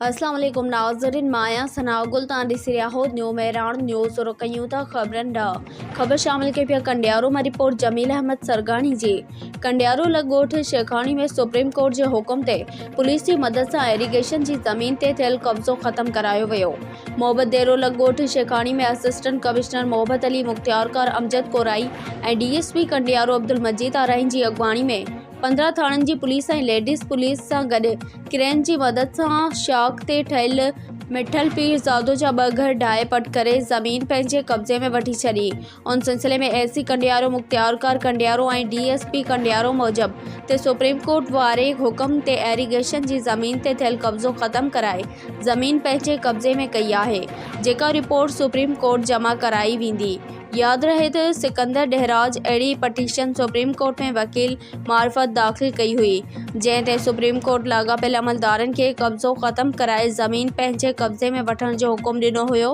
अस्सलाम वालेकुम नाज़रीन, माया सनागुल तां ॾिसी रहिया हो न्यू मेराण न्यूज़ और कयूं था ख़बरनि ॾांहुं। ख़बर शामिल कई पिया कंडियारो में रिपोर्ट जमील अहमद सरगानी जी। कंडियारो लॻोठ शेखाणी में सुप्रीम कोर्ट जे हुकुम ते पुलिस जी मदद सां एरीगेशन जी ज़मीन ते थियल कब्ज़ो ख़त्म करायो वियो। मोहब्बत देरो लॻोठ शेखाणी में असिस्टेंट कमिश्नर मोहब्बत अली मुख्तियारकार अमजद कोराई ऐं DSP कंडियारो अब्दुल मजीद आराइन जी अॻवानी में 15 थाणनि जी पुलिस ऐं लेडीज़ पुलिस सां गॾु क्रेन जी मदद सां शाख ते ठहियल मिठल पीरज़ादो जा 2 घर ढाहे पट करे ज़मीन पंहिंजे कब्ज़े में वठी छॾी। उन सिलसिले में SC कंडियारो मुख्तियारकार कंडियारो ऐं DSP कंडियारो मूजिबि ते सुप्रीम कोर्ट वारे हुकुम ते एरीगेशन जी ज़मीन ते थियल कब्ज़ो ख़त्म कराए ज़मीन पंहिंजे कब्ज़े में कई आहे, जेका रिपोर्ट सुप्रीम कोर्ट जमा कराई वेंदी। याद रहे त सिकंदर डहराज अहिड़ी पटिशन सुप्रीम कोर्ट में वकील मार्फत दाख़िल कई हुई, जंहिं ते सुप्रीम कोर्ट लाॻापियल अमलदारनि खे कब्ज़ो ख़त्म कराए ज़मीन पंहिंजे कब्ज़े में वठण जो हुकुम ॾिनो हुयो।